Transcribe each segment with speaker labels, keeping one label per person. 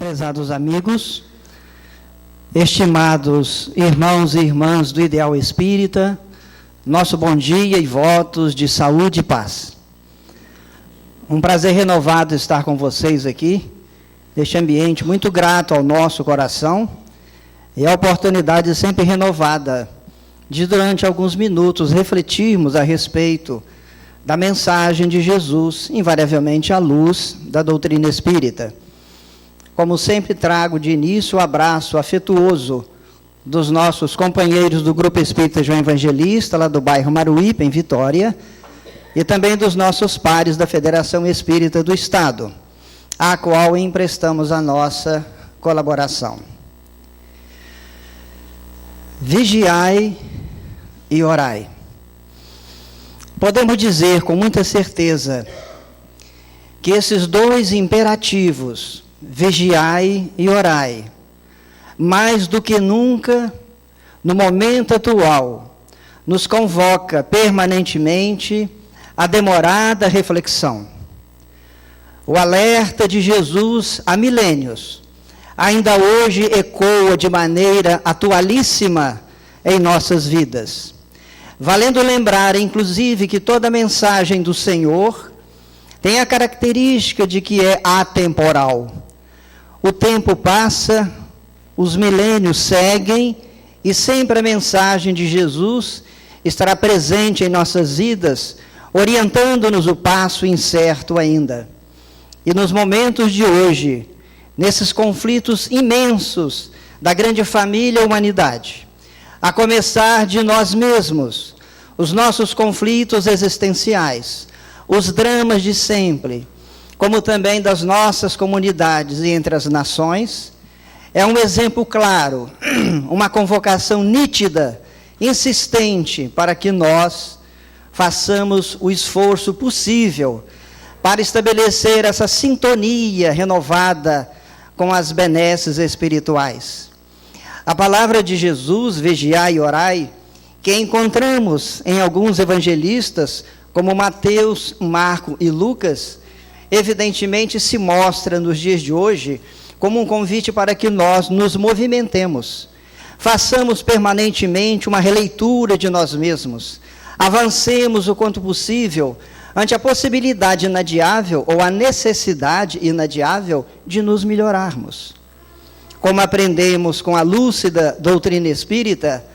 Speaker 1: Prezados amigos, estimados irmãos e irmãs do Ideal Espírita, nosso bom dia e votos de saúde e paz. Um prazer renovado estar com vocês aqui, neste ambiente muito grato ao nosso coração, e a oportunidade sempre renovada de, durante alguns minutos, refletirmos a respeito da mensagem de Jesus, invariavelmente à luz da doutrina espírita. Como sempre, trago de início o abraço afetuoso dos nossos companheiros do Grupo Espírita João Evangelista, lá do bairro Maruípe, em Vitória, e também dos nossos pares da Federação Espírita do Estado, à qual emprestamos a nossa colaboração. Vigiai e orai. Podemos dizer com muita certeza que esses dois imperativos, vigiai e orai, mais do que nunca, no momento atual, nos convoca permanentemente a demorada reflexão. O alerta de Jesus há milênios ainda hoje ecoa de maneira atualíssima em nossas vidas, valendo lembrar, inclusive, que toda mensagem do Senhor tem a característica de que é atemporal. O tempo passa, os milênios seguem, e sempre a mensagem de Jesus estará presente em nossas vidas, orientando-nos o passo incerto ainda. E nos momentos de hoje, nesses conflitos imensos da grande família humanidade, a começar de nós mesmos, os nossos conflitos existenciais, os dramas de sempre, como também das nossas comunidades e entre as nações, é um exemplo claro, uma convocação nítida, insistente, para que nós façamos o esforço possível para estabelecer essa sintonia renovada com as benesses espirituais. A palavra de Jesus, vigiai e orai, que encontramos em alguns evangelistas, como Mateus, Marco e Lucas, evidentemente se mostra nos dias de hoje como um convite para que nós nos movimentemos, façamos permanentemente uma releitura de nós mesmos, avancemos o quanto possível ante a possibilidade inadiável ou a necessidade inadiável de nos melhorarmos. Como aprendemos com a lúcida doutrina espírita,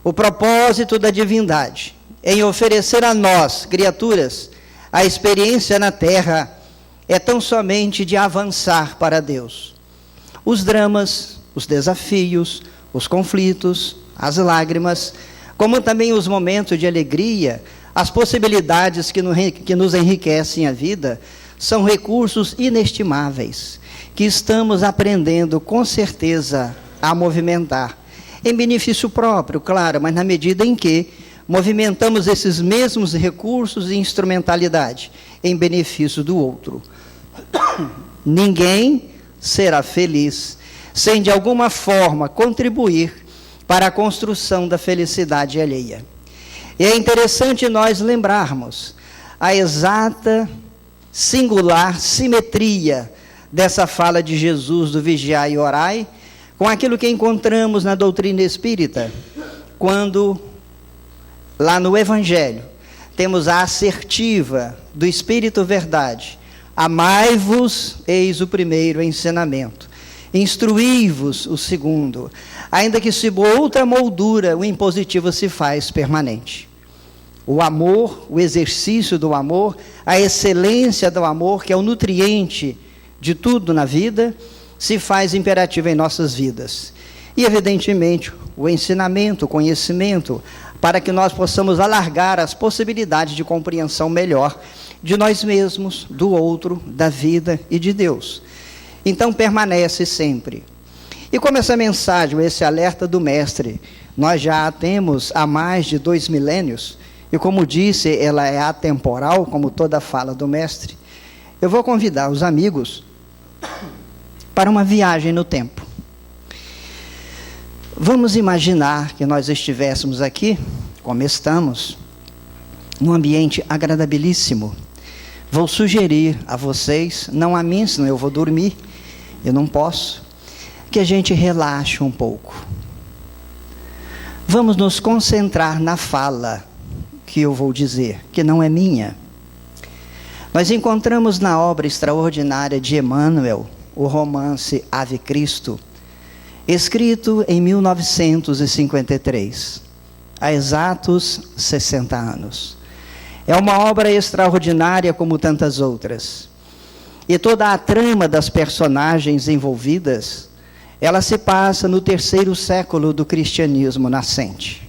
Speaker 1: o propósito da divindade em oferecer a nós, criaturas, a experiência na Terra é tão somente de avançar para Deus. Os dramas, os desafios, os conflitos, as lágrimas, como também os momentos de alegria, as possibilidades que nos enriquecem a vida, são recursos inestimáveis, que estamos aprendendo com certeza a movimentar, em benefício próprio, claro, mas na medida em que movimentamos esses mesmos recursos e instrumentalidade em benefício do outro. Ninguém será feliz sem de alguma forma contribuir para a construção da felicidade alheia. E é interessante nós lembrarmos a exata, singular simetria dessa fala de Jesus do vigiai e orai com aquilo que encontramos na doutrina espírita, quando lá no Evangelho temos a assertiva do Espírito Verdade: amai-vos, eis o primeiro ensinamento. Instruí-vos, o segundo. Ainda que sob outra moldura, o impositivo se faz permanente. O amor, o exercício do amor, a excelência do amor, que é o nutriente de tudo na vida, se faz imperativo em nossas vidas. E, evidentemente, o ensinamento, o conhecimento, para que nós possamos alargar as possibilidades de compreensão melhor de nós mesmos, do outro, da vida e de Deus. Então permanece sempre. E como essa mensagem, esse alerta do Mestre, nós já a temos há mais de 2 milênios, e como disse, ela é atemporal, como toda fala do Mestre, eu vou convidar os amigos para uma viagem no tempo. Vamos imaginar que nós estivéssemos aqui, como estamos, num ambiente agradabilíssimo. Vou sugerir a vocês, não a mim, senão eu vou dormir, Eu não posso que a gente relaxe um pouco. Vamos nos concentrar na fala que eu vou dizer, que não é minha. Nós encontramos na obra extraordinária de Emmanuel, o romance Ave Cristo, escrito em 1953, há exatos 60 anos. É uma obra extraordinária como tantas outras. E toda a trama das personagens envolvidas, ela se passa no 3º século do cristianismo nascente.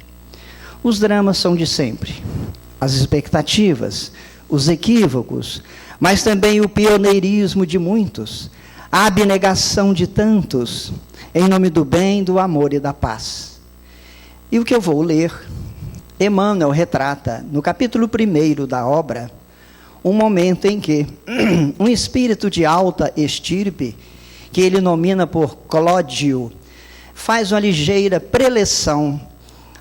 Speaker 1: Os dramas são de sempre, as expectativas, os equívocos, mas também o pioneirismo de muitos, a abnegação de tantos, em nome do bem, do amor e da paz. E o que eu vou ler, Emmanuel retrata, no capítulo 1º da obra, um momento em que um espírito de alta estirpe, que ele nomina por Clódio, faz uma ligeira preleção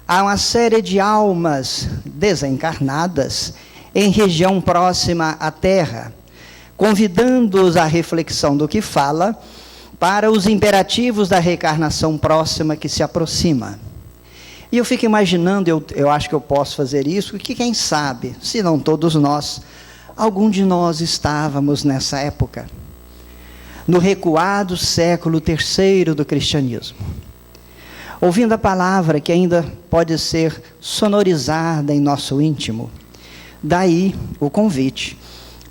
Speaker 1: a uma série de almas desencarnadas em região próxima à Terra, convidando-os à reflexão do que fala para os imperativos da reencarnação próxima que se aproxima. E eu fico imaginando, eu acho que eu posso fazer isso, que quem sabe, se não todos nós, algum de nós estávamos nessa época, no recuado século III do cristianismo, ouvindo a palavra que ainda pode ser sonorizada em nosso íntimo. Daí o convite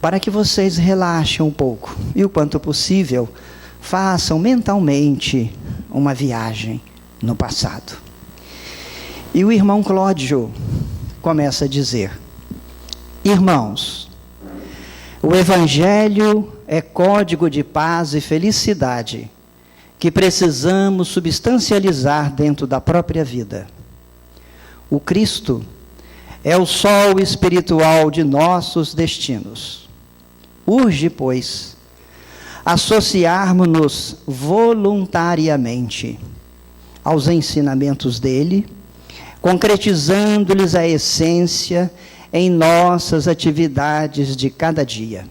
Speaker 1: para que vocês relaxem um pouco e, o quanto possível, façam mentalmente uma viagem no passado. E o irmão Clódio começa a dizer: irmãos, o Evangelho é código de paz e felicidade que precisamos substancializar dentro da própria vida. O Cristo é o sol espiritual de nossos destinos. Urge, pois, associarmos-nos voluntariamente aos ensinamentos dele, concretizando-lhes a essência em nossas atividades de cada dia.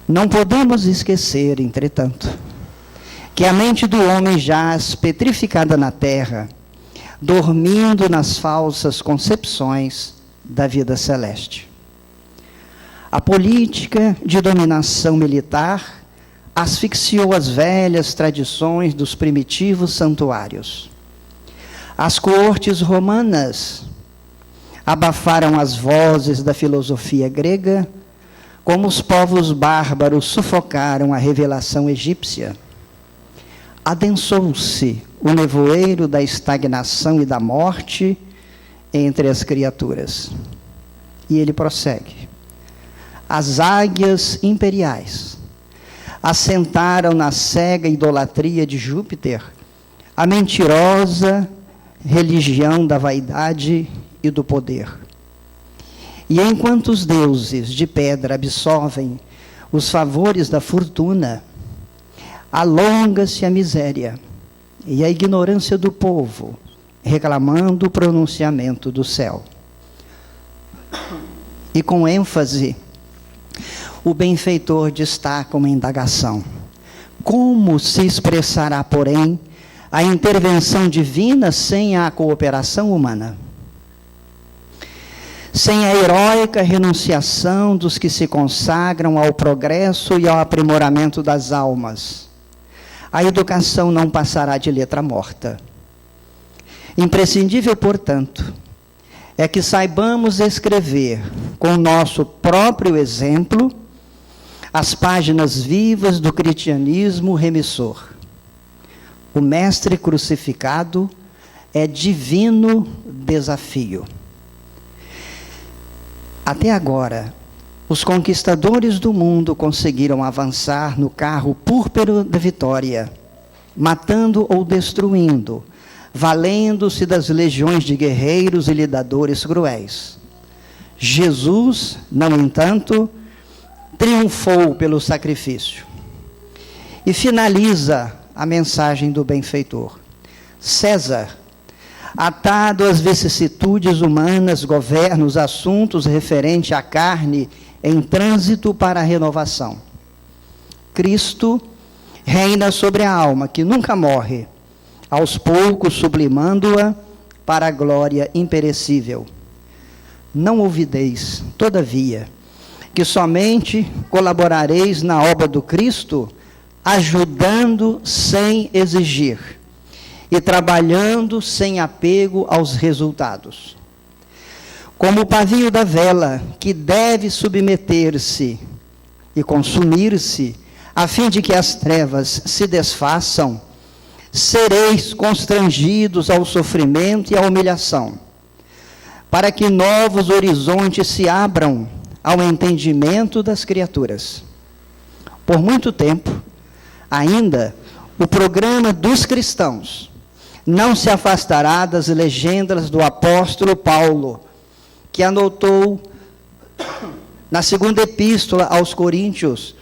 Speaker 1: Não podemos esquecer, entretanto, que a mente do homem jaz petrificada na terra, dormindo nas falsas concepções da vida celeste. A política de dominação militar asfixiou as velhas tradições dos primitivos santuários. As cortes romanas abafaram as vozes da filosofia grega, como os povos bárbaros sufocaram a revelação egípcia. Adensou-se o nevoeiro da estagnação e da morte entre as criaturas. E ele prossegue. As águias imperiais assentaram na cega idolatria de Júpiter a mentirosa religião da vaidade e do poder. E enquanto os deuses de pedra absorvem os favores da fortuna, alonga-se a miséria e a ignorância do povo, reclamando o pronunciamento do céu. E com ênfase, o benfeitor destaca uma indagação. Como se expressará, porém, a intervenção divina sem a cooperação humana? Sem a heróica renunciação dos que se consagram ao progresso e ao aprimoramento das almas, a educação não passará de letra morta. Imprescindível, portanto, é que saibamos escrever, com o nosso próprio exemplo, as páginas vivas do cristianismo remissor. O Mestre crucificado é divino desafio. Até agora, os conquistadores do mundo conseguiram avançar no carro púrpuro da vitória, matando ou destruindo, valendo-se das legiões de guerreiros e lidadores cruéis. Jesus, no entanto, triunfou pelo sacrifício. E finaliza a mensagem do benfeitor. César, atado às vicissitudes humanas, governa os assuntos referentes à carne em trânsito para a renovação. Cristo reina sobre a alma que nunca morre, aos poucos sublimando-a para a glória imperecível. Não ouvideis, todavia, que somente colaborareis na obra do Cristo, ajudando sem exigir e trabalhando sem apego aos resultados. Como o pavio da vela, que deve submeter-se e consumir-se, a fim de que as trevas se desfaçam, sereis constrangidos ao sofrimento e à humilhação, para que novos horizontes se abram ao entendimento das criaturas. Por muito tempo, ainda, o programa dos cristãos não se afastará das legendas do apóstolo Paulo, que anotou na segunda epístola aos Coríntios,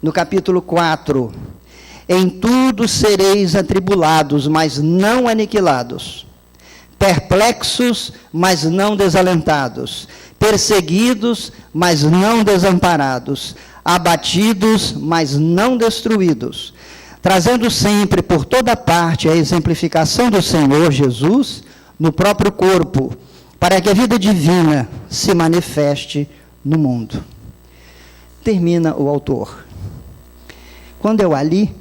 Speaker 1: no capítulo 4, em tudo sereis atribulados, mas não aniquilados, perplexos, mas não desalentados, perseguidos, mas não desamparados, abatidos, mas não destruídos, trazendo sempre por toda parte a exemplificação do Senhor Jesus no próprio corpo, para que a vida divina se manifeste no mundo. Termina o autor. Quando eu a li,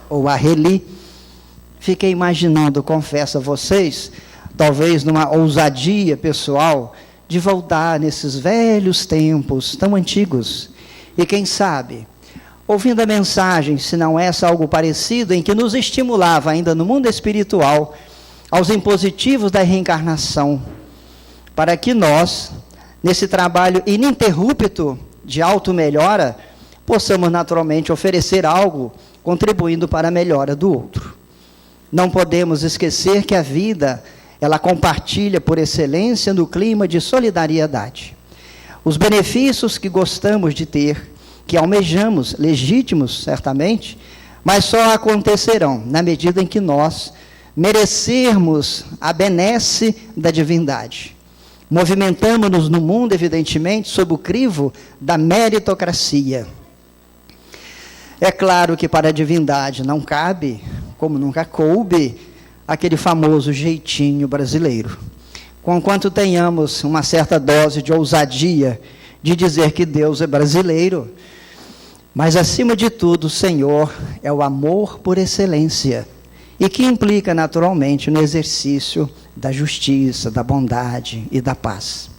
Speaker 1: ou a reli, fiquei imaginando, confesso a vocês, talvez numa ousadia pessoal, de voltar nesses velhos tempos tão antigos, e quem sabe, ouvindo a mensagem, se não essa algo parecido, em que nos estimulava ainda no mundo espiritual, aos impositivos da reencarnação, para que nós, nesse trabalho ininterrupto de auto-melhora, possamos naturalmente oferecer algo, contribuindo para a melhora do outro. Não podemos esquecer que a vida, ela compartilha por excelência no clima de solidariedade. Os benefícios que gostamos de ter, que almejamos, legítimos certamente, mas só acontecerão na medida em que nós merecermos a benesse da divindade. Movimentamos-nos no mundo, evidentemente, sob o crivo da meritocracia. É claro que para a divindade não cabe, como nunca coube, aquele famoso jeitinho brasileiro. Conquanto tenhamos uma certa dose de ousadia de dizer que Deus é brasileiro, mas acima de tudo o Senhor é o amor por excelência, e que implica naturalmente no exercício da justiça, da bondade e da paz.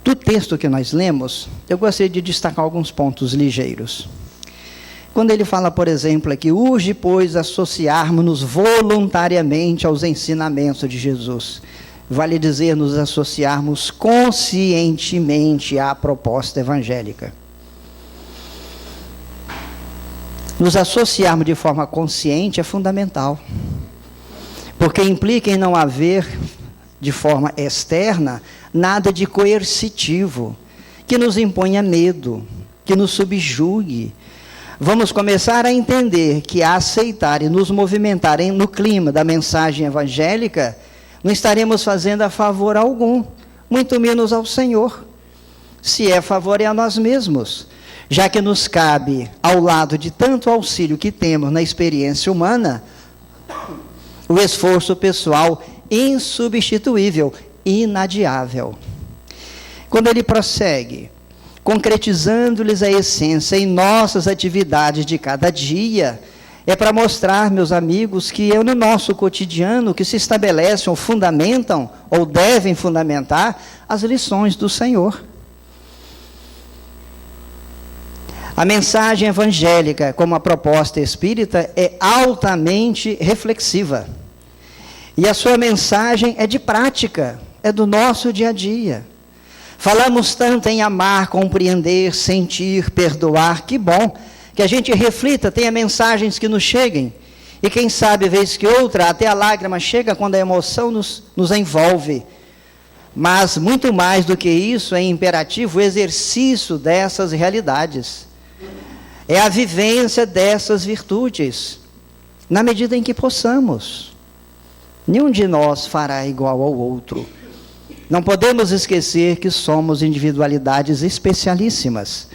Speaker 1: Do texto que nós lemos, eu gostaria de destacar alguns pontos ligeiros. Quando ele fala, por exemplo, aqui, urge, pois, associarmos-nos voluntariamente aos ensinamentos de Jesus. Vale dizer, nos associarmos conscientemente à proposta evangélica. Nos associarmos de forma consciente é fundamental, porque implica em não haver, de forma externa, nada de coercitivo, que nos imponha medo, que nos subjugue. Vamos começar a entender que a aceitar e nos movimentar no clima da mensagem evangélica, não estaremos fazendo a favor algum, muito menos ao Senhor. Se é favor, é a nós mesmos, já que nos cabe, ao lado de tanto auxílio que temos na experiência humana, o esforço pessoal insubstituível, inadiável. Quando ele prossegue, concretizando-lhes a essência em nossas atividades de cada dia, é para mostrar, meus amigos, que é no nosso cotidiano que se estabelecem ou fundamentam, ou devem fundamentar, as lições do Senhor. A mensagem evangélica, como a proposta espírita, é altamente reflexiva. E a sua mensagem é de prática, é do nosso dia a dia. Falamos tanto em amar, compreender, sentir, perdoar, que bom que a gente reflita, tenha mensagens que nos cheguem, e quem sabe, vez que outra, até a lágrima chega quando a emoção nos envolve. Mas, muito mais do que isso, é imperativo o exercício dessas realidades. É a vivência dessas virtudes, na medida em que possamos. Nenhum de nós fará igual ao outro. Não podemos esquecer que somos individualidades especialíssimas.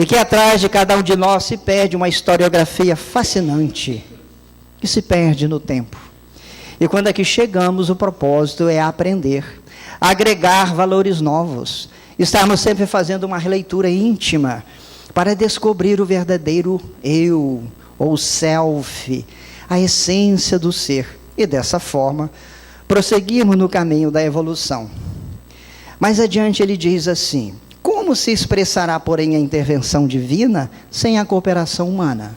Speaker 1: e que atrás de cada um de nós se perde uma historiografia fascinante, que se perde no tempo. E quando aqui chegamos, o propósito é aprender, agregar valores novos, estarmos sempre fazendo uma releitura íntima para descobrir o verdadeiro eu, ou self, a essência do ser, e dessa forma prosseguirmos no caminho da evolução. Mais adiante ele diz assim: como se expressará, porém, a intervenção divina sem a cooperação humana?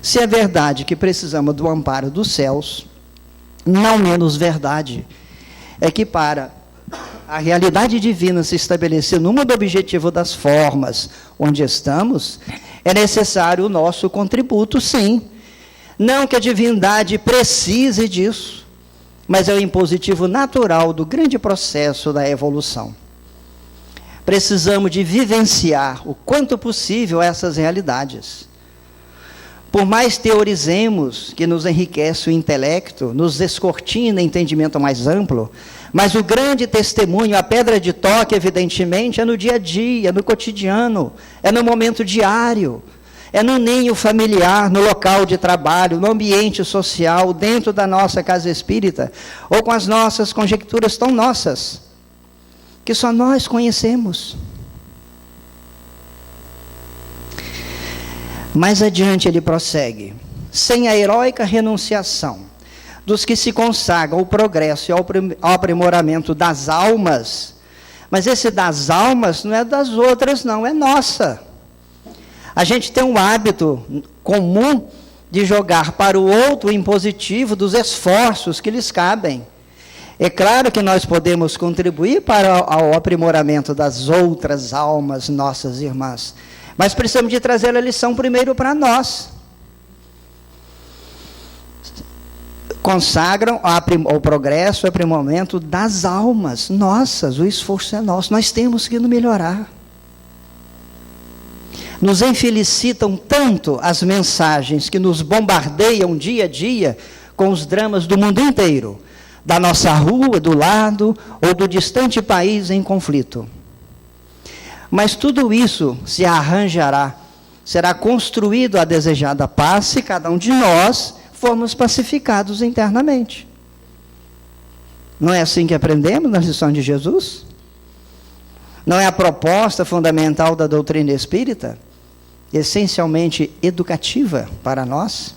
Speaker 1: Se é verdade que precisamos do amparo dos céus, não menos verdade é que para a realidade divina se estabelecer no mundo objetivo das formas onde estamos, é necessário o nosso contributo, sim. Não que a divindade precise disso, mas é o impositivo natural do grande processo da evolução. Precisamos de vivenciar o quanto possível essas realidades. Por mais teorizemos, que nos enriquece o intelecto, nos descortina entendimento mais amplo, mas o grande testemunho, a pedra de toque, evidentemente, é no dia a dia, no cotidiano, é no momento diário, é no ninho familiar, no local de trabalho, no ambiente social, dentro da nossa casa espírita, ou com as nossas conjecturas tão nossas, que só nós conhecemos. Mais adiante ele prossegue: sem a heróica renunciação dos que se consagram ao progresso e ao aprimoramento das almas, mas esse das almas não é das outras não, é nossa. A gente tem um hábito comum de jogar para o outro o impositivo dos esforços que lhes cabem. É claro que nós podemos contribuir para o aprimoramento das outras almas, nossas irmãs, mas precisamos de trazer a lição primeiro para nós. Consagram o progresso, o aprimoramento das almas nossas, o esforço é nosso, nós temos que nos melhorar. Nos infelicitam tanto as mensagens que nos bombardeiam dia a dia com os dramas do mundo inteiro, da nossa rua, do lado ou do distante país em conflito. Mas tudo isso se arranjará, será construído a desejada paz se cada um de nós formos pacificados internamente. Não é assim que aprendemos na lição de Jesus? Não é a proposta fundamental da doutrina espírita? Essencialmente educativa para nós?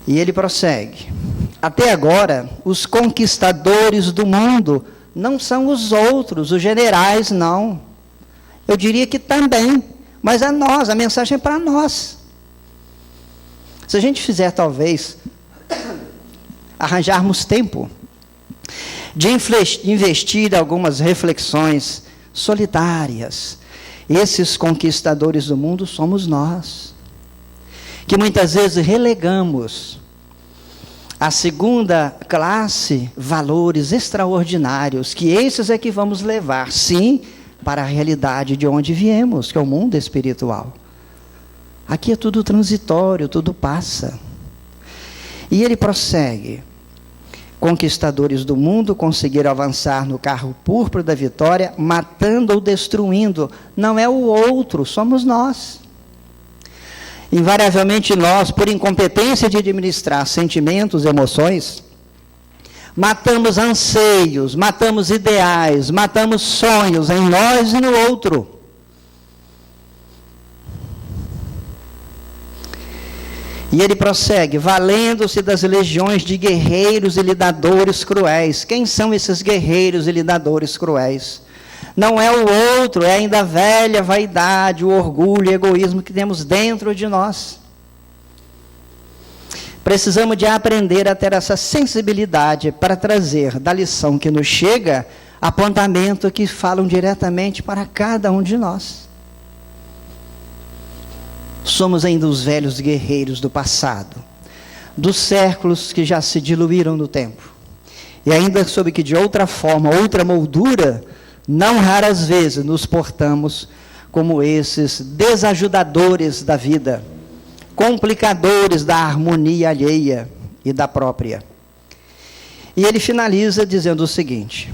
Speaker 1: E ele prossegue: até agora, os conquistadores do mundo não são os outros, os generais, não. Eu diria que também, mas a nós, a mensagem é para nós. Se a gente fizer, talvez, arranjarmos tempo de investir algumas reflexões solitárias, esses conquistadores do mundo somos nós, que muitas vezes relegamos à segunda classe valores extraordinários, que esses é que vamos levar, sim, para a realidade de onde viemos, que é o mundo espiritual. Aqui é tudo transitório, tudo passa. E ele prossegue: conquistadores do mundo conseguiram avançar no carro púrpura da vitória, matando ou destruindo. Não é o outro, somos nós. Invariavelmente nós, por incompetência de administrar sentimentos, emoções, matamos anseios, matamos ideais, matamos sonhos em nós e no outro. E ele prossegue: valendo-se das legiões de guerreiros e lidadores cruéis. Quem são esses guerreiros e lidadores cruéis? Não é o outro, é ainda a velha vaidade, o orgulho, o egoísmo que temos dentro de nós. Precisamos de aprender a ter essa sensibilidade para trazer da lição que nos chega apontamento que falam diretamente para cada um de nós. Somos ainda os velhos guerreiros do passado, dos séculos que já se diluíram no tempo. E ainda sob que de outra forma, outra moldura, não raras vezes nos portamos como esses desajudadores da vida, complicadores da harmonia alheia e da própria. E ele finaliza dizendo o seguinte: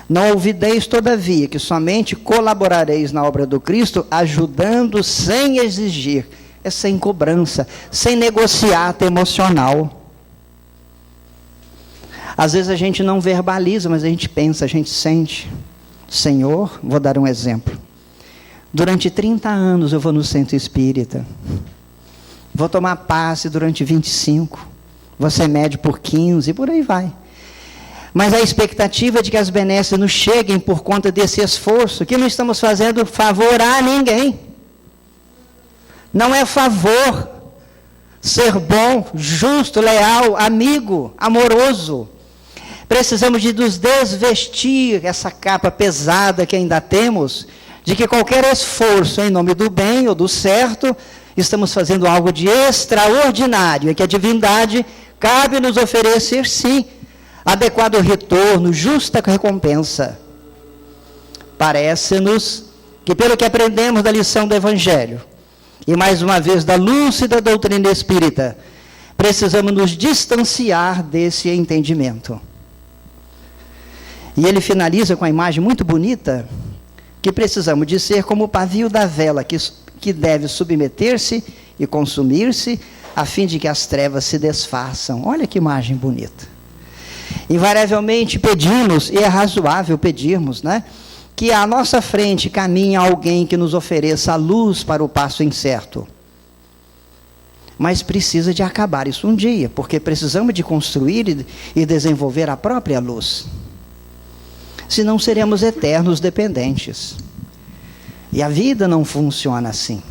Speaker 1: Não olvideis, todavia, que somente colaborareis na obra do Cristo, ajudando sem exigir, sem cobrança, sem negociata emocional. Às vezes a gente não verbaliza, mas a gente pensa, a gente sente. Senhor, vou dar um exemplo. Durante 30 anos eu vou no centro espírita. Vou tomar passe durante 25. Vou ser médio por 15, e por aí vai. Mas a expectativa de que as benesses nos cheguem por conta desse esforço, que não estamos fazendo favor a ninguém. Não é favor ser bom, justo, leal, amigo, amoroso. Precisamos de nos desvestir essa capa pesada que ainda temos, de que qualquer esforço em nome do bem ou do certo, estamos fazendo algo de extraordinário, e que a divindade cabe nos oferecer, sim, adequado retorno, justa recompensa. Parece-nos que, pelo que aprendemos da lição do Evangelho, e mais uma vez da lúcida doutrina espírita, precisamos nos distanciar desse entendimento. E ele finaliza com a imagem muito bonita, que precisamos de ser como o pavio da vela, que deve submeter-se e consumir-se, a fim de que as trevas se desfaçam. Olha que imagem bonita. Invariavelmente pedimos, e é razoável pedirmos, né, que à nossa frente caminhe alguém que nos ofereça a luz para o passo incerto. Mas precisa de acabar isso um dia, porque precisamos de construir e desenvolver a própria luz. Senão seremos eternos dependentes. E a vida não funciona assim.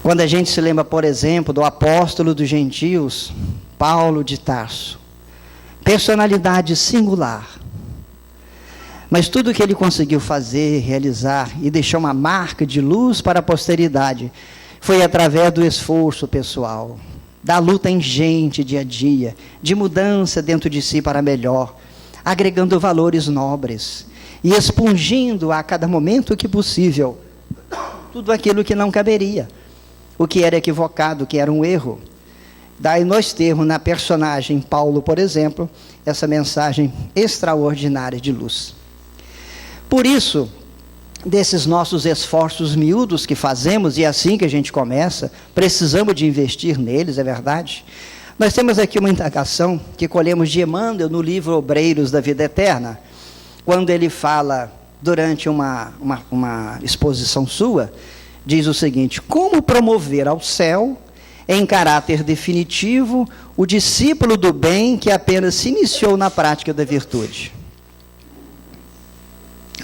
Speaker 1: Quando a gente se lembra, por exemplo, do apóstolo dos gentios, Paulo de Tarso, personalidade singular, mas tudo que ele conseguiu fazer, realizar e deixar uma marca de luz para a posteridade foi através do esforço pessoal, da luta ingente dia a dia, de mudança dentro de si para melhor, agregando valores nobres e expungindo a cada momento que possível tudo aquilo que não caberia, o que era equivocado, o que era um erro. Daí nós temos na personagem Paulo, por exemplo, essa mensagem extraordinária de luz. Por isso, desses nossos esforços miúdos que fazemos, e é assim que a gente começa, precisamos de investir neles, é verdade. Nós temos aqui uma indagação que colhemos de Emmanuel no livro Obreiros da Vida Eterna, quando ele fala, durante uma exposição sua, diz o seguinte: como promover ao céu, em caráter definitivo, o discípulo do bem que apenas se iniciou na prática da virtude?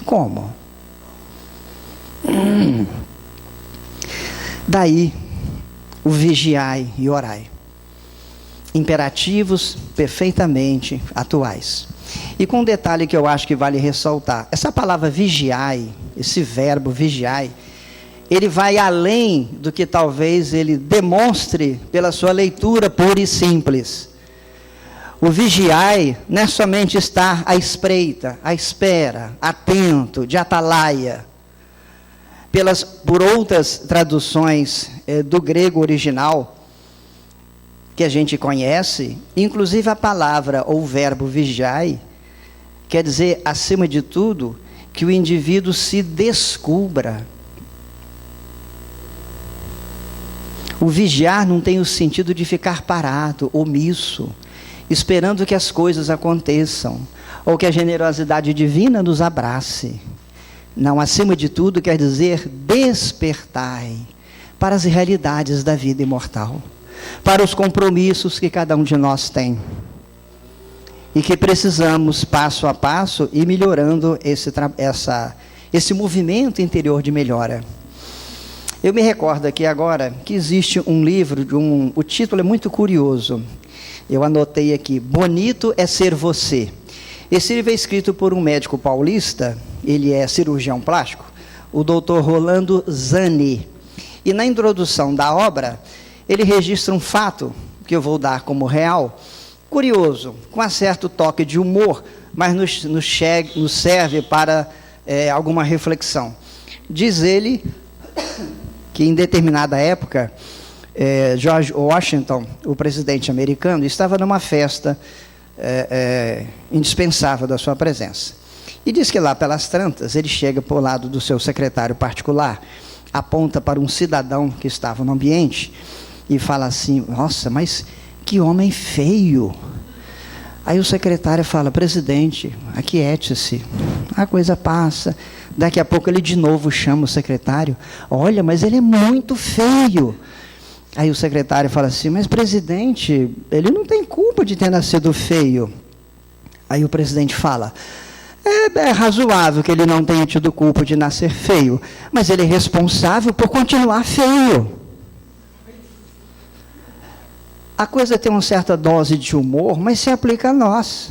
Speaker 1: Como? Daí, o vigiai e orai. Imperativos perfeitamente atuais. E com um detalhe que eu acho que vale ressaltar: essa palavra vigiai, esse verbo vigiai, ele vai além do que talvez ele demonstre pela sua leitura pura e simples. O vigiai não é somente estar à espreita, à espera, atento, de atalaia. Por outras traduções do grego original, que a gente conhece, inclusive a palavra ou o verbo vigiai, quer dizer, acima de tudo, que o indivíduo se descubra. O vigiar não tem o sentido de ficar parado, omisso, esperando que as coisas aconteçam, ou que a generosidade divina nos abrace. Não, acima de tudo quer dizer despertai para as realidades da vida imortal, para os compromissos que cada um de nós tem, e que precisamos, passo a passo, ir melhorando esse movimento interior de melhora. Eu me recordo aqui agora que existe um livro, o título é muito curioso, eu anotei aqui: Bonito é Ser Você. Esse livro é escrito por um médico paulista, ele é cirurgião plástico, o Dr. Rolando Zani. E na introdução da obra, ele registra um fato, que eu vou dar como real, curioso, com um certo toque de humor, mas nos serve para alguma reflexão. Diz ele que em determinada época, George Washington, o presidente americano, estava numa festa indispensável da sua presença. E diz que lá pelas tantas, ele chega para o lado do seu secretário particular, aponta para um cidadão que estava no ambiente e fala assim: nossa, mas que homem feio. Aí o secretário fala: presidente, aquiete-se, a coisa passa. Daqui a pouco ele de novo chama o secretário: olha, mas ele é muito feio. Aí o secretário fala assim: mas presidente, ele não tem culpa de ter nascido feio. Aí o presidente fala: é razoável que ele não tenha tido culpa de nascer feio, mas ele é responsável por continuar feio. A coisa tem uma certa dose de humor, mas se aplica a nós.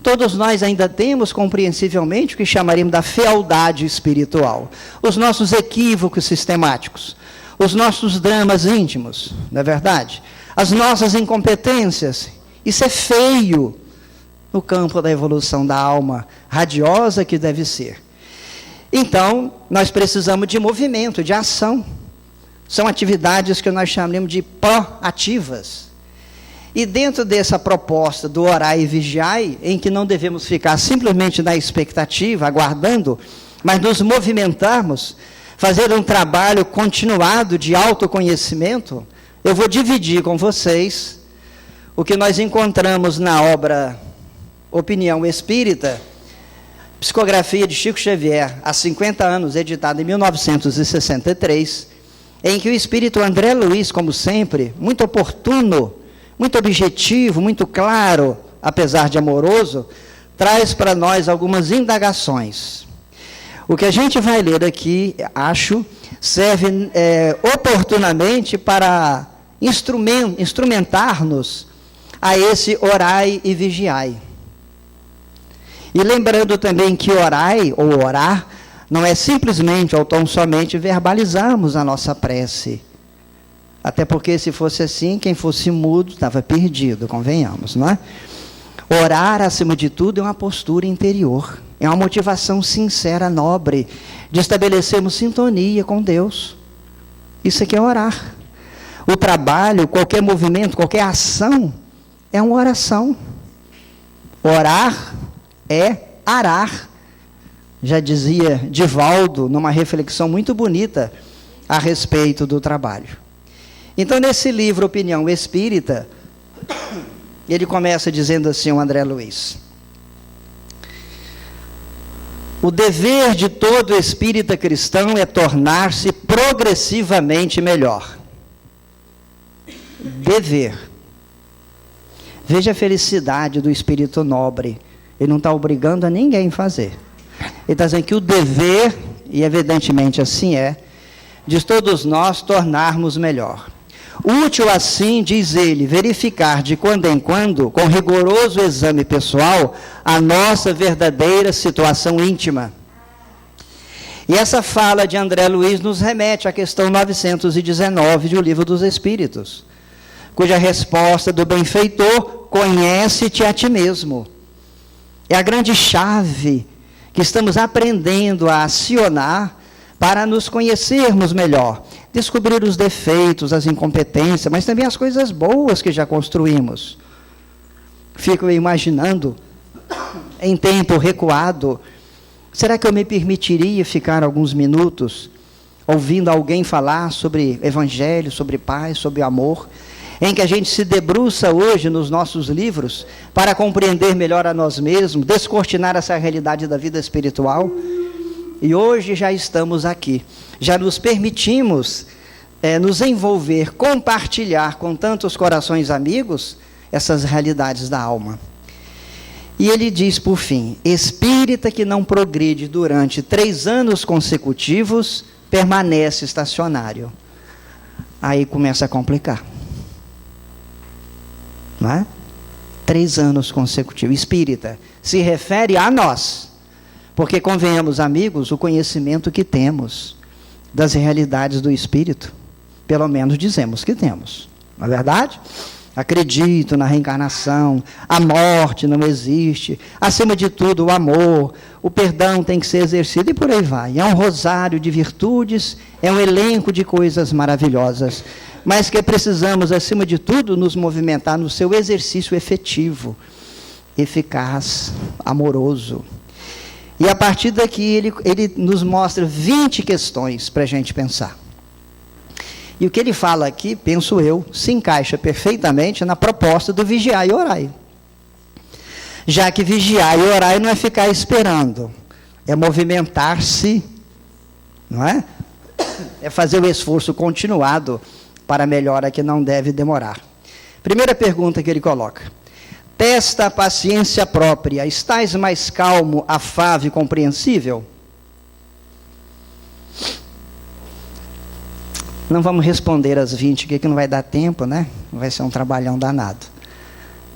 Speaker 1: Todos nós ainda temos, compreensivelmente, o que chamaríamos da fealdade espiritual. Os nossos equívocos sistemáticos, os nossos dramas íntimos, não é verdade? As nossas incompetências. Isso é feio no campo da evolução da alma, radiosa que deve ser. Então, nós precisamos de movimento, de ação. São atividades que nós chamamos de proativas. E dentro dessa proposta do orai e vigiai, em que não devemos ficar simplesmente na expectativa, aguardando, mas nos movimentarmos, fazer um trabalho continuado de autoconhecimento, eu vou dividir com vocês o que nós encontramos na obra Opinião Espírita, psicografia de Chico Xavier, há 50 anos, editada em 1963, em que o espírito André Luiz, como sempre, muito oportuno, muito objetivo, muito claro, apesar de amoroso, traz para nós algumas indagações. O que a gente vai ler aqui, acho, serve oportunamente para instrumentar-nos a esse orai e vigiai. E lembrando também que orai, ou orar, não é simplesmente ou tão somente verbalizarmos a nossa prece. Até porque se fosse assim, quem fosse mudo estava perdido, convenhamos, não é? Orar, acima de tudo, é uma postura interior. É uma motivação sincera, nobre, de estabelecermos sintonia com Deus. Isso aqui é orar. O trabalho, qualquer movimento, qualquer ação, é uma oração. Orar é arar. Já dizia Divaldo, numa reflexão muito bonita a respeito do trabalho. Então, nesse livro Opinião Espírita, ele começa dizendo assim, o André Luiz: o dever de todo espírita cristão é tornar-se progressivamente melhor. Dever. Veja a felicidade do espírito nobre. Ele não está obrigando a ninguém a fazer. Ele está dizendo que o dever, e evidentemente assim é, de todos nós tornarmos melhor. Útil assim, diz ele, verificar de quando em quando, com rigoroso exame pessoal, a nossa verdadeira situação íntima. E essa fala de André Luiz nos remete à questão 919 do Livro dos Espíritos, cuja resposta do benfeitor: conhece-te a ti mesmo. É a grande chave que estamos aprendendo a acionar para nos conhecermos melhor, descobrir os defeitos, as incompetências, mas também as coisas boas que já construímos. Fico imaginando, em tempo recuado, será que eu me permitiria ficar alguns minutos ouvindo alguém falar sobre evangelho, sobre paz, sobre amor, em que a gente se debruça hoje nos nossos livros para compreender melhor a nós mesmos, descortinar essa realidade da vida espiritual? E hoje já estamos aqui, já nos permitimos nos envolver, compartilhar com tantos corações amigos essas realidades da alma. E ele diz, por fim: espírita que não progride durante 3 anos consecutivos, permanece estacionário. Aí começa a complicar. Não é? 3 anos consecutivos. Espírita se refere a nós, porque convenhamos, amigos, o conhecimento que temos das realidades do espírito, pelo menos dizemos que temos, não é verdade? Acredito na reencarnação, a morte não existe, acima de tudo o amor, o perdão tem que ser exercido e por aí vai. É um rosário de virtudes, é um elenco de coisas maravilhosas. mas que precisamos, acima de tudo, nos movimentar no seu exercício efetivo, eficaz, amoroso. E a partir daqui ele nos mostra 20 questões para a gente pensar. E o que ele fala aqui, penso eu, se encaixa perfeitamente na proposta do vigiar e orai. Já que vigiar e orar não é ficar esperando, é movimentar-se, não é? É fazer o esforço continuado para a melhora que não deve demorar. Primeira pergunta que ele coloca: testa a paciência própria, estás mais calmo, afável e compreensível? Não vamos responder as 20, que não vai dar tempo, né? Vai ser um trabalhão danado.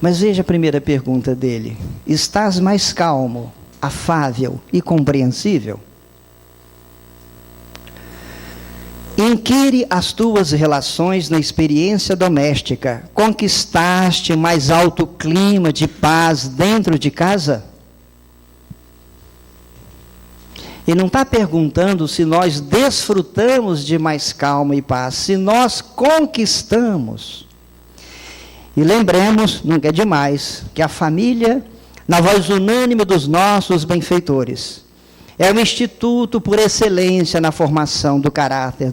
Speaker 1: Mas veja a primeira pergunta dele: estás mais calmo, afável e compreensível? Inquire as tuas relações na experiência doméstica. Conquistaste mais alto clima de paz dentro de casa? E não está perguntando se nós desfrutamos de mais calma e paz, se nós conquistamos. E lembremos, nunca é demais, que a família, na voz unânime dos nossos benfeitores, é o instituto por excelência na formação do caráter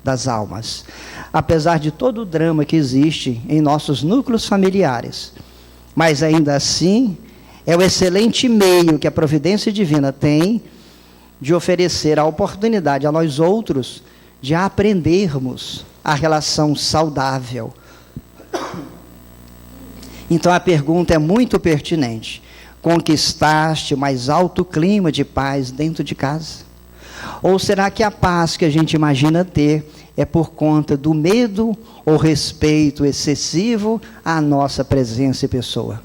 Speaker 1: das almas. Apesar de todo o drama que existe em nossos núcleos familiares, mas ainda assim, é o excelente meio que a providência divina tem de oferecer a oportunidade a nós outros de aprendermos a relação saudável. Então a pergunta é muito pertinente: conquistaste mais alto clima de paz dentro de casa? Ou será que a paz que a gente imagina ter é por conta do medo ou respeito excessivo à nossa presença e pessoa?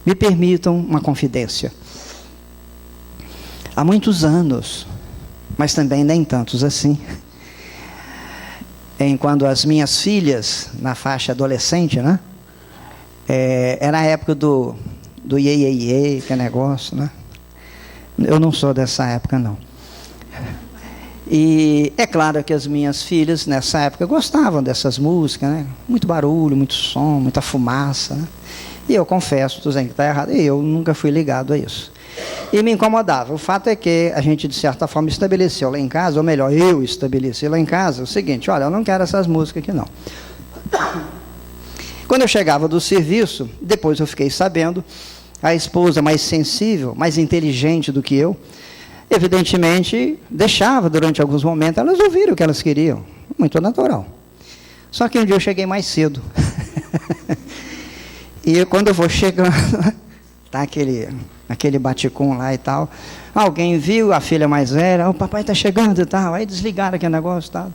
Speaker 1: Me permitam uma confidência. Há muitos anos, mas também nem tantos assim, quando as minhas filhas, na faixa adolescente, né? Era a época do iê, iê, iê, que é negócio, né? Eu não sou dessa época, não. E é claro que as minhas filhas, nessa época, gostavam dessas músicas, né? Muito barulho, muito som, muita fumaça, né? E eu confesso, tu dizendo que está errado, eu nunca fui ligado a isso. E me incomodava. O fato é que a gente, de certa forma, estabeleceu lá em casa, ou melhor, eu estabeleci lá em casa, o seguinte: olha, eu não quero essas músicas aqui, não. Quando eu chegava do serviço, depois eu fiquei sabendo, a esposa mais sensível, mais inteligente do que eu, evidentemente, deixava durante alguns momentos elas ouvirem o que elas queriam. Muito natural. Só que um dia eu cheguei mais cedo. E quando eu vou chegando, tá aquele baticum lá e tal, alguém viu, a filha mais velha, o papai está chegando e tal, aí desligaram aquele negócio e tal.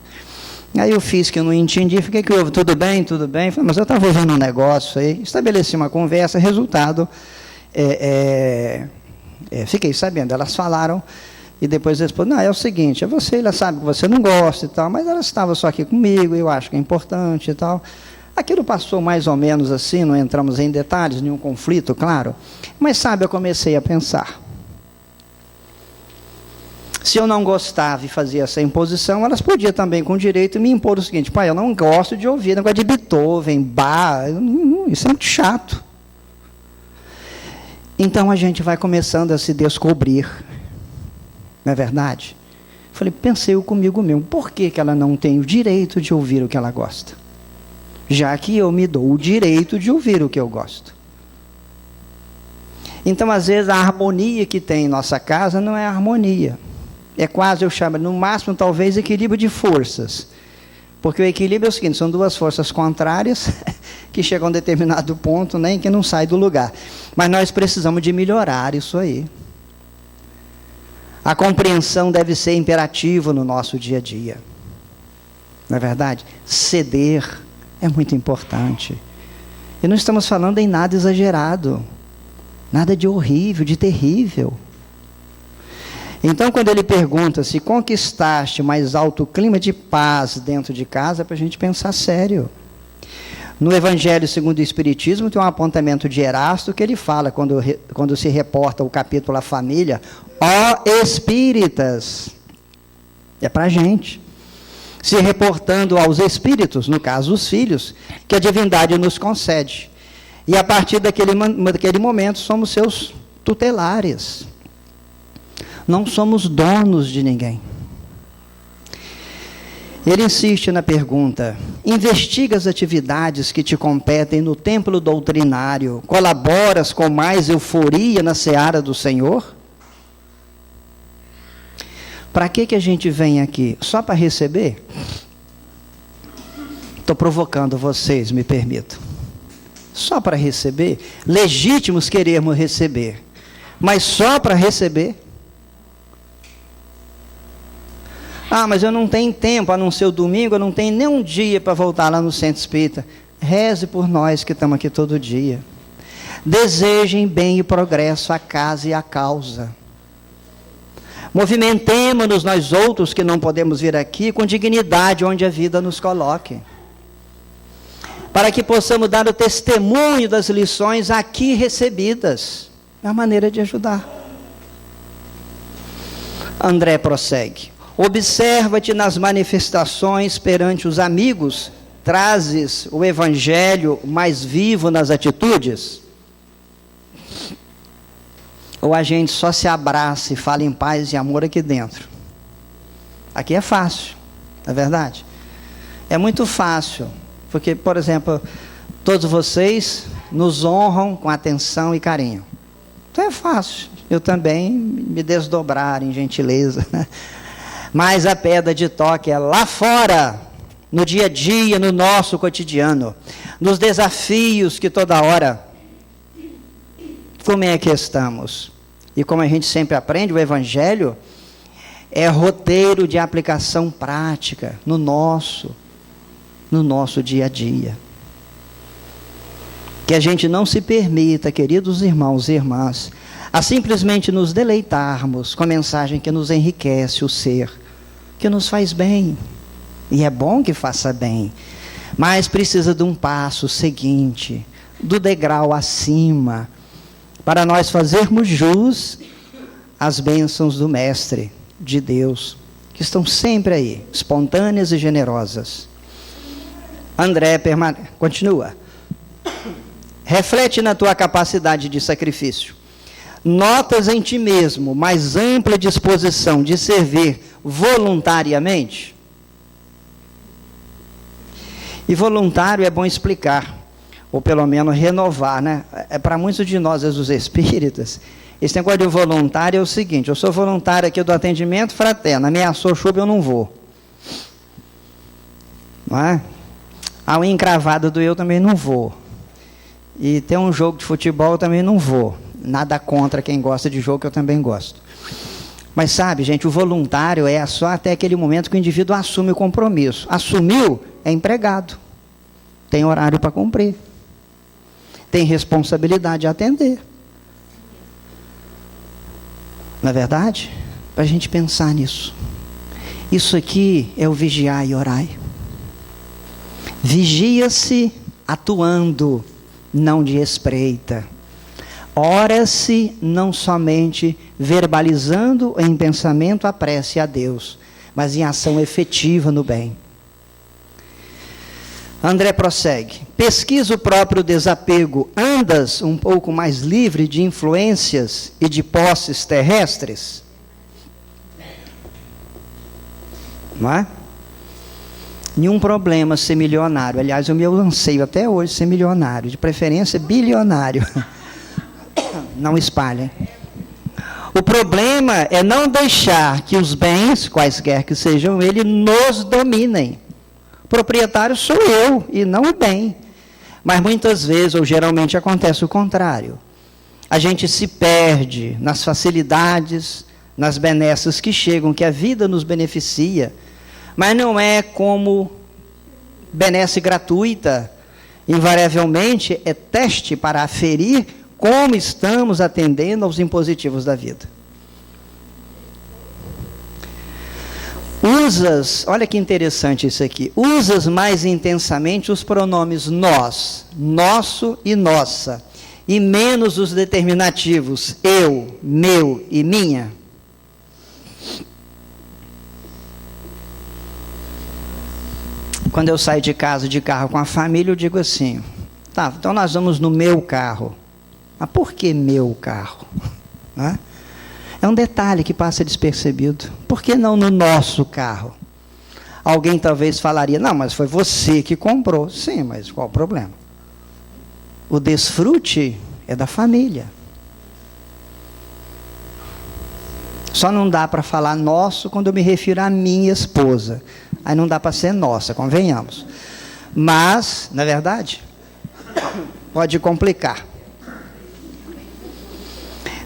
Speaker 1: Aí eu fiz que eu não entendi, fiquei que houve, tudo bem, falei, mas eu estava ouvindo um negócio aí, estabeleci uma conversa, resultado, fiquei sabendo, elas falaram, e depois eles falaram, não, é o seguinte, ela sabe que você não gosta e tal, mas ela estava só aqui comigo, eu acho que é importante e tal. Aquilo passou mais ou menos assim, não entramos em detalhes, nenhum conflito, claro, mas sabe, eu comecei a pensar. Se eu não gostava e fazia essa imposição, elas podiam também, com direito, me impor o seguinte: pai, eu não gosto de ouvir negócio de Beethoven, Bach, isso é muito chato. Então a gente vai começando a se descobrir, não é verdade? Falei, pensei eu comigo mesmo, por que ela não tem o direito de ouvir o que ela gosta? Já que eu me dou o direito de ouvir o que eu gosto. Então, às vezes, a harmonia que tem em nossa casa não é harmonia. É quase, eu chamo, no máximo, talvez, equilíbrio de forças. Porque o equilíbrio é o seguinte, são duas forças contrárias que chegam a um determinado ponto, né, em que não sai do lugar. Mas nós precisamos de melhorar isso aí. A compreensão deve ser imperativa no nosso dia a dia. Não é verdade? Ceder é muito importante. E não estamos falando em nada exagerado. Nada de horrível, de terrível. Então, quando ele pergunta se conquistaste mais alto clima de paz dentro de casa, é para a gente pensar sério. No Evangelho segundo o Espiritismo, tem um apontamento de Erasto que ele fala, quando se reporta o capítulo A Família, ó espíritas, é para a gente. se reportando aos espíritos, no caso os filhos, que a divindade nos concede. E a partir daquele momento somos seus tutelares. Não somos donos de ninguém. Ele insiste na pergunta: investiga as atividades que te competem no templo doutrinário, colaboras com mais euforia na seara do Senhor? Para que a gente vem aqui? Só para receber? Estou provocando vocês, me permitam. Só para receber? Legítimos queremos receber, mas só para receber? Ah, mas eu não tenho tempo, a não ser o domingo, eu não tenho nem um dia para voltar lá no Centro Espírita. Reze por nós que estamos aqui todo dia. Desejem bem e progresso à casa e à causa. Movimentemo-nos nós outros que não podemos vir aqui com dignidade onde a vida nos coloque. Para que possamos dar o testemunho das lições aqui recebidas. É a maneira de ajudar. André prossegue. Observa-te nas manifestações perante os amigos, trazes o evangelho mais vivo nas atitudes? Ou a gente só se abraça e fala em paz e amor aqui dentro? Aqui é fácil, não é verdade? É muito fácil, porque, por exemplo, todos vocês nos honram com atenção e carinho. Então é fácil, eu também me desdobrar em gentileza, né? Mas a pedra de toque é lá fora, no dia a dia, no nosso cotidiano, nos desafios que toda hora, como é que estamos? E como a gente sempre aprende, o Evangelho é roteiro de aplicação prática no nosso dia a dia. Que a gente não se permita, queridos irmãos e irmãs, a simplesmente nos deleitarmos com a mensagem que nos enriquece o ser, que nos faz bem, e é bom que faça bem, mas precisa de um passo seguinte, do degrau acima, para nós fazermos jus às bênçãos do Mestre, de Deus, que estão sempre aí, espontâneas e generosas. André continua. Reflete na tua capacidade de sacrifício. Notas em ti mesmo mais ampla disposição de servir voluntariamente? E voluntário é bom explicar, ou pelo menos renovar, né? Para muitos de nós, os espíritas, esse negócio de voluntário é o seguinte: eu sou voluntário aqui do atendimento fraterno, ameaçou chuva, eu não vou. Não é? A unha encravada do eu também não vou. E tem um jogo de futebol, eu também não vou. Nada contra quem gosta de jogo, que eu também gosto. Mas sabe, gente, o voluntário é só até aquele momento que o indivíduo assume o compromisso. Assumiu, é empregado. Tem horário para cumprir. Tem responsabilidade a atender. Não é verdade? Para a gente pensar nisso. Isso aqui é o vigiar e orar. Vigia-se atuando, não de espreita. Ora-se não somente verbalizando em pensamento a prece a Deus, mas em ação efetiva no bem. André prossegue. Pesquisa o próprio desapego. Andas um pouco mais livre de influências e de posses terrestres? Não é? Nenhum problema ser milionário. Aliás, o meu anseio até hoje ser milionário, de preferência bilionário. Não espalhem. O problema é não deixar que os bens, quaisquer que sejam eles, nos dominem. O proprietário sou eu e não o bem. Mas muitas vezes, ou geralmente, acontece o contrário. A gente se perde nas facilidades, nas benesses que chegam, que a vida nos beneficia, mas não é como benesse gratuita. Invariavelmente é teste para aferir como estamos atendendo aos impositivos da vida. Usas, olha que interessante isso aqui, usas mais intensamente os pronomes nós, nosso e nossa, e menos os determinativos eu, meu e minha. Quando eu saio de casa de carro com a família, eu digo assim: tá, então nós vamos no meu carro. Mas por que meu carro? Né? É um detalhe que passa despercebido. Por que não no nosso carro? Alguém talvez falaria: não, mas foi você que comprou. Sim, mas qual o problema? O desfrute é da família. Só não dá para falar nosso quando eu me refiro à minha esposa. Aí não dá para ser nossa, convenhamos. Mas, na verdade, pode complicar.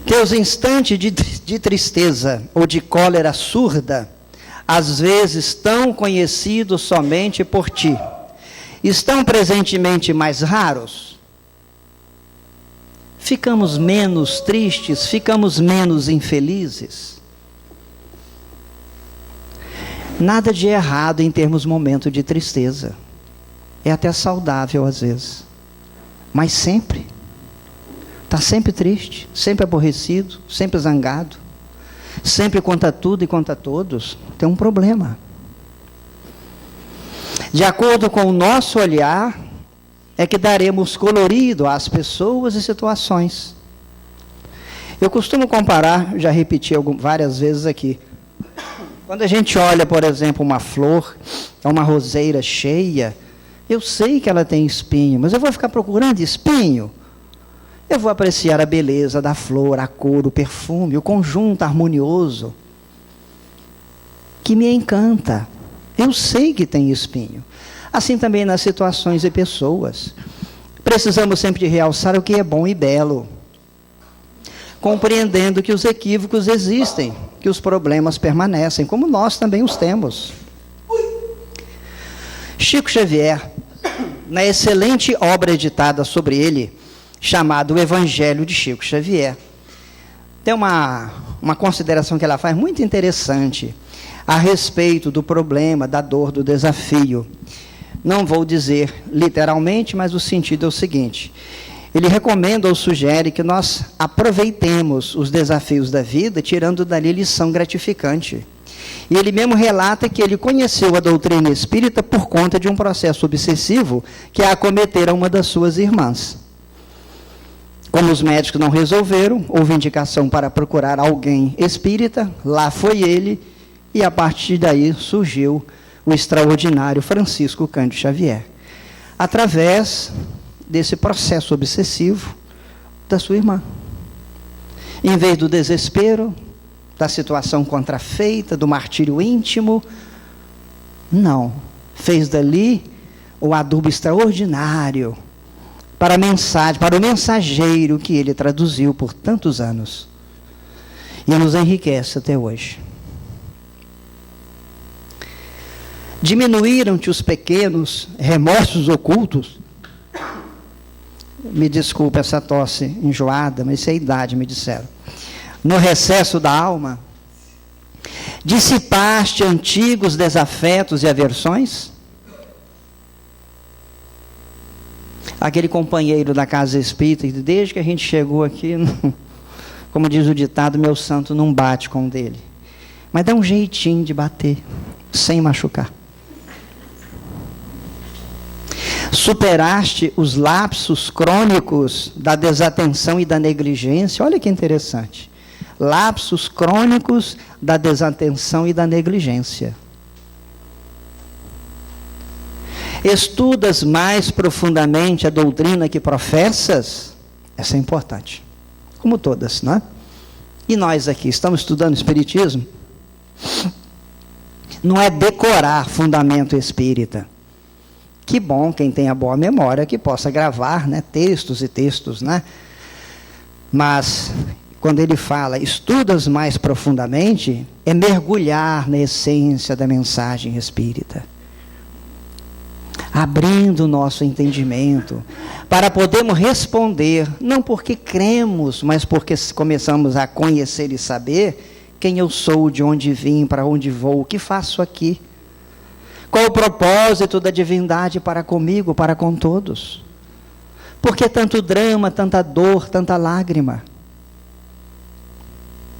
Speaker 1: Teus instantes de tristeza ou de cólera surda, às vezes tão conhecidos somente por ti, estão presentemente mais raros? Ficamos menos tristes, ficamos menos infelizes? Nada de errado em termos momento de tristeza. É até saudável às vezes. Mas sempre. Está sempre triste, sempre aborrecido, sempre zangado. Sempre contra tudo e contra todos. Tem um problema. De acordo com o nosso olhar, é que daremos colorido às pessoas e situações. Eu costumo comparar, já repeti várias vezes aqui. Quando a gente olha, por exemplo, uma flor, uma roseira cheia, eu sei que ela tem espinho, mas eu vou ficar procurando espinho? Eu vou apreciar a beleza da flor, a cor, o perfume, o conjunto harmonioso, que me encanta. Eu sei que tem espinho. Assim também nas situações e pessoas. Precisamos sempre de realçar o que é bom e belo, compreendendo que os equívocos existem, que os problemas permanecem, como nós também os temos. Chico Xavier, na excelente obra editada sobre ele, chamado O Evangelho de Chico Xavier, tem uma consideração que ela faz muito interessante a respeito do problema, da dor, do desafio. Não vou dizer literalmente, mas o sentido é o seguinte: ele recomenda ou sugere que nós aproveitemos os desafios da vida, tirando dali lição gratificante. E ele mesmo relata que ele conheceu a doutrina espírita por conta de um processo obsessivo que acometera uma das suas irmãs. Como os médicos não resolveram, houve indicação para procurar alguém espírita, lá foi ele, e a partir daí surgiu o extraordinário Francisco Cândido Xavier, através desse processo obsessivo da sua irmã. Em vez do desespero, da situação contrafeita, do martírio íntimo, não, fez dali o adubo extraordinário para a mensagem, para o mensageiro que ele traduziu por tantos anos. E nos enriquece até hoje. Diminuíram-te os pequenos remorsos ocultos. Me desculpe essa tosse enjoada, mas isso é a idade, me disseram. No recesso da alma, dissipaste antigos desafetos e aversões? Aquele companheiro da casa espírita, desde que a gente chegou aqui, como diz o ditado, meu santo não bate com o dele. Mas dá um jeitinho de bater, sem machucar. Superaste os lapsos crônicos da desatenção e da negligência. Olha que interessante. Lapsos crônicos da desatenção e da negligência. Estudas mais profundamente a doutrina que professas? Essa é importante. Como todas, não é? E nós aqui, estamos estudando Espiritismo? Não é decorar fundamento espírita. Que bom, quem tem a boa memória, que possa gravar, né, textos e textos, né? Mas, quando ele fala, estudas mais profundamente, é mergulhar na essência da mensagem espírita. Abrindo o nosso entendimento, para podermos responder, não porque cremos, mas porque começamos a conhecer e saber quem eu sou, de onde vim, para onde vou, o que faço aqui. Qual o propósito da divindade para comigo, para com todos? Por que tanto drama, tanta dor, tanta lágrima?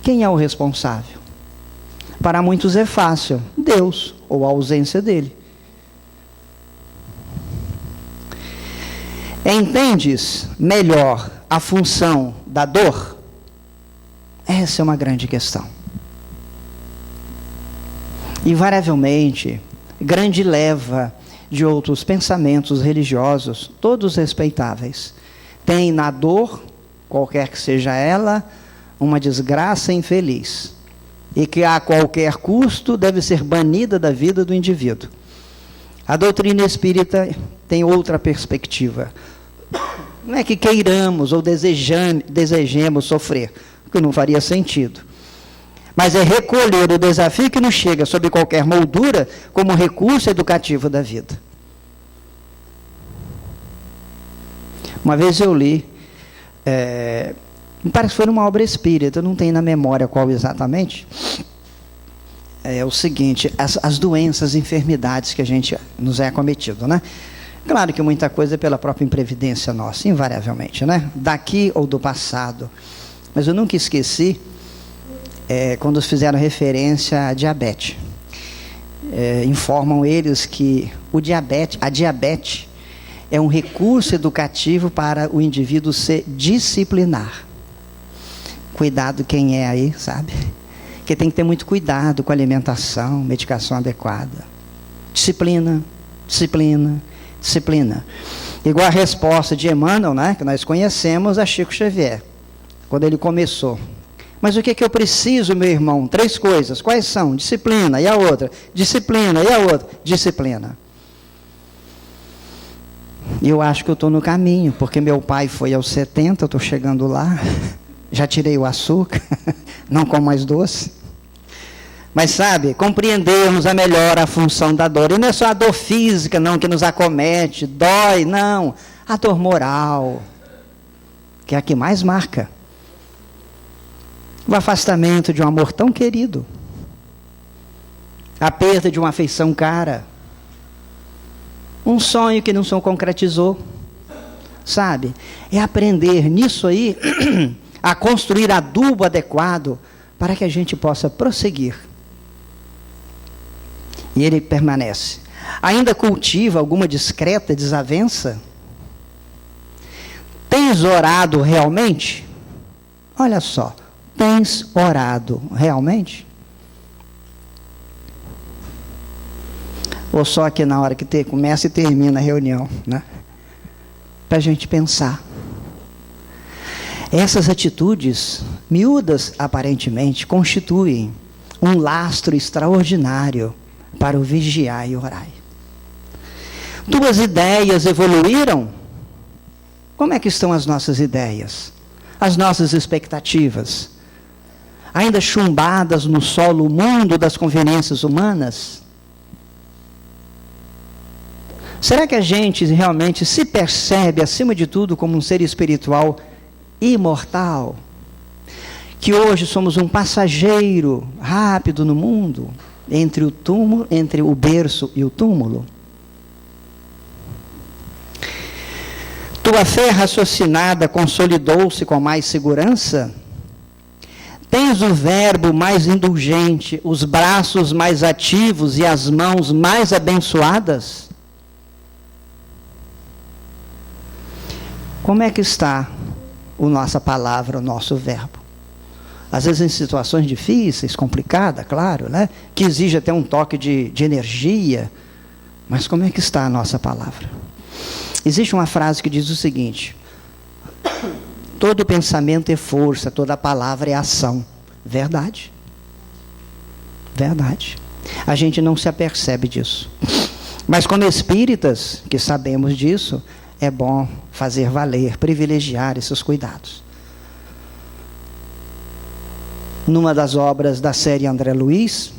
Speaker 1: Quem é o responsável? Para muitos é fácil, Deus, ou a ausência dele. Entendes melhor a função da dor? Essa é uma grande questão. Invariavelmente, grande leva de outros pensamentos religiosos, todos respeitáveis, tem na dor, qualquer que seja ela, uma desgraça infeliz, e que a qualquer custo deve ser banida da vida do indivíduo. A doutrina espírita tem outra perspectiva. Não é que queiramos ou desejemos sofrer, porque não faria sentido. Mas é recolher o desafio que nos chega sob qualquer moldura como recurso educativo da vida. Uma vez eu li, me parece que foi numa obra espírita, eu não tenho na memória qual exatamente, é o seguinte, as doenças, enfermidades que a gente nos é acometido, né? Claro que muita coisa é pela própria imprevidência nossa, invariavelmente, né? Daqui ou do passado. Mas eu nunca esqueci, quando fizeram referência à diabetes. Informam eles que a diabetes é um recurso educativo para o indivíduo se disciplinar. Cuidado quem é aí, sabe? Que tem que ter muito cuidado com a alimentação, medicação adequada. Disciplina, disciplina, disciplina. Igual a resposta de Emmanuel, né, que nós conhecemos, a Chico Xavier, quando ele começou. Mas o que eu preciso, meu irmão? 3 coisas. Quais são? Disciplina. E a outra? Disciplina. E a outra? Disciplina. E eu acho que eu estou no caminho, porque meu pai foi aos 70, eu estou chegando lá, já tirei o açúcar, não como mais doce. Mas sabe, compreendermos a melhor a função da dor. E não é só a dor física, não, que nos acomete, dói, não. A dor moral, que é a que mais marca. O afastamento de um amor tão querido. A perda de uma afeição cara. Um sonho que não se concretizou. Sabe? É aprender nisso aí a construir adubo adequado para que a gente possa prosseguir. E ele permanece. Ainda cultiva alguma discreta desavença? Tens orado realmente? Olha só, tens orado realmente? Ou só que na hora que começa e termina a reunião, né? Para a gente pensar. Essas atitudes, miúdas aparentemente, constituem um lastro extraordinário para o vigiar e orai. Tuas ideias evoluíram? Como é que estão as nossas ideias? As nossas expectativas? Ainda chumbadas no solo mundo das conveniências humanas? Será que a gente realmente se percebe, acima de tudo, como um ser espiritual imortal? Que hoje somos um passageiro rápido no mundo, entre o túmulo, entre o berço e o túmulo? Tua fé raciocinada consolidou-se com mais segurança? Tens o verbo mais indulgente, os braços mais ativos e as mãos mais abençoadas? Como é que está a nossa palavra, o nosso verbo? Às vezes em situações difíceis, complicadas, claro, né? Que exige até um toque de energia. Mas como é que está a nossa palavra? Existe uma frase que diz o seguinte: todo pensamento é força, toda palavra é ação. Verdade. Verdade. A gente não se apercebe disso. Mas como espíritas, que sabemos disso, é bom fazer valer, privilegiar esses cuidados. Numa das obras da série André Luiz,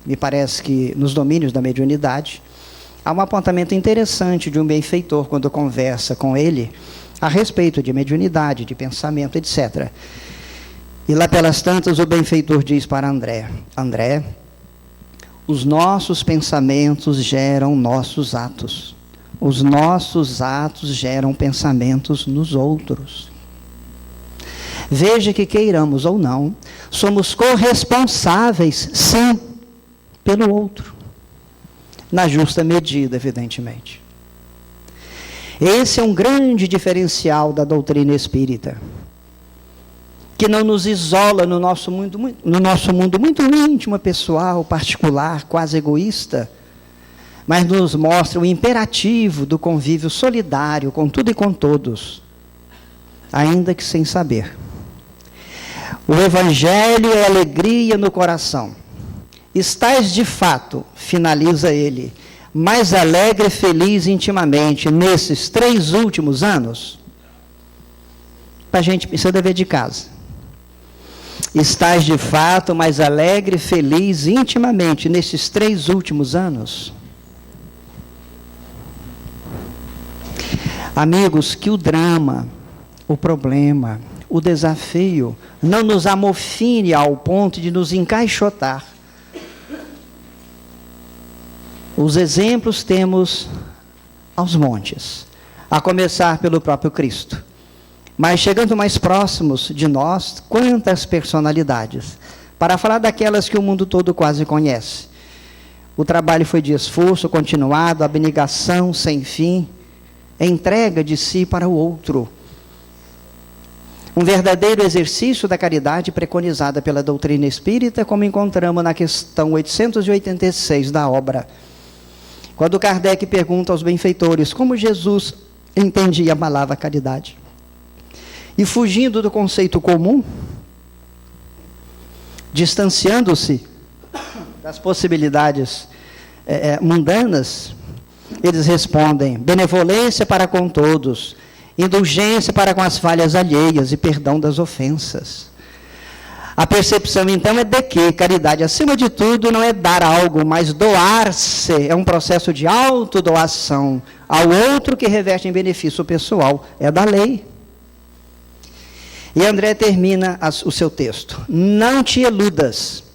Speaker 1: me parece que nos domínios da mediunidade, há um apontamento interessante de um benfeitor quando conversa com ele a respeito de mediunidade, de pensamento, etc. E lá pelas tantas o benfeitor diz para André: André, os nossos pensamentos geram nossos atos. Os nossos atos geram pensamentos nos outros. Veja que queiramos ou não, somos corresponsáveis, sim, pelo outro. Na justa medida, evidentemente. Esse é um grande diferencial da doutrina espírita, que não nos isola no nosso mundo muito íntimo, pessoal, particular, quase egoísta, mas nos mostra o imperativo do convívio solidário com tudo e com todos, ainda que sem saber. O Evangelho é alegria no coração. Estais de fato, finaliza ele, mais alegre e feliz intimamente nesses 3 últimos anos? Para a gente, isso é dever de casa. Estais de fato mais alegre e feliz intimamente nesses 3 últimos anos? Amigos, que o drama, o problema, o desafio não nos amofine ao ponto de nos encaixotar. Os exemplos temos aos montes, a começar pelo próprio Cristo. Mas chegando mais próximos de nós, quantas personalidades, para falar daquelas que o mundo todo quase conhece. O trabalho foi de esforço continuado, abnegação sem fim, entrega de si para o outro. Um verdadeiro exercício da caridade preconizada pela doutrina espírita, como encontramos na questão 886 da obra. Quando Kardec pergunta aos benfeitores como Jesus entendia a palavra caridade. E fugindo do conceito comum, distanciando-se das possibilidades mundanas, eles respondem: benevolência para com todos, indulgência para com as falhas alheias e perdão das ofensas. A percepção, então, é de que caridade, acima de tudo, não é dar algo, mas doar-se. É um processo de autodoação ao outro que reveste em benefício pessoal. É da lei. E André termina o seu texto. Não te iludas.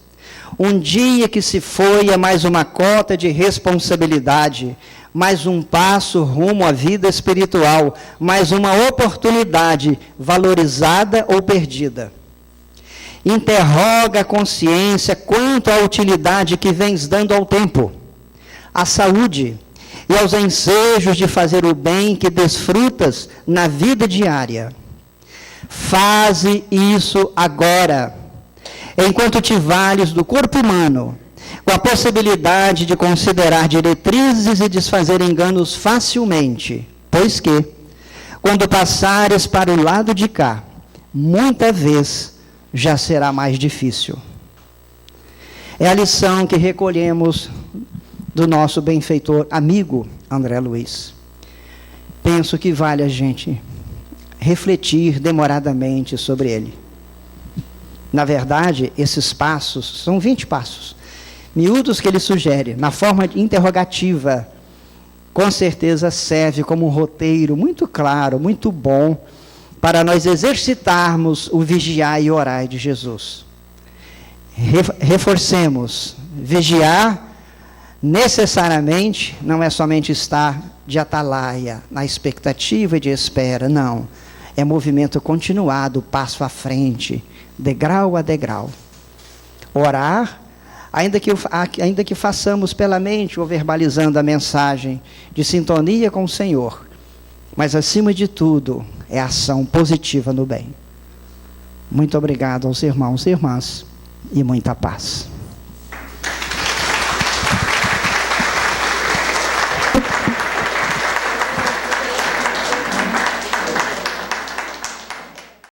Speaker 1: Um dia que se foi é mais uma cota de responsabilidade, mais um passo rumo à vida espiritual, mais uma oportunidade valorizada ou perdida. Interroga a consciência quanto à utilidade que vens dando ao tempo, à saúde e aos ensejos de fazer o bem que desfrutas na vida diária. Faze isso agora, enquanto te vales do corpo humano, com a possibilidade de considerar diretrizes e desfazer enganos facilmente, pois que, quando passares para o lado de cá, muita vez já será mais difícil. É a lição que recolhemos do nosso benfeitor amigo André Luiz. Penso que vale a gente refletir demoradamente sobre ele. Na verdade, esses passos, são 20 passos, miúdos que ele sugere, na forma interrogativa, com certeza serve como um roteiro muito claro, muito bom, para nós exercitarmos o vigiar e orar de Jesus. Reforcemos, vigiar necessariamente não é somente estar de atalaia, na expectativa e de espera, não. É movimento continuado, passo à frente, degrau a degrau. Orar, ainda que façamos pela mente ou verbalizando a mensagem de sintonia com o Senhor, mas acima de tudo é ação positiva no bem. Muito obrigado aos irmãos e irmãs e muita paz.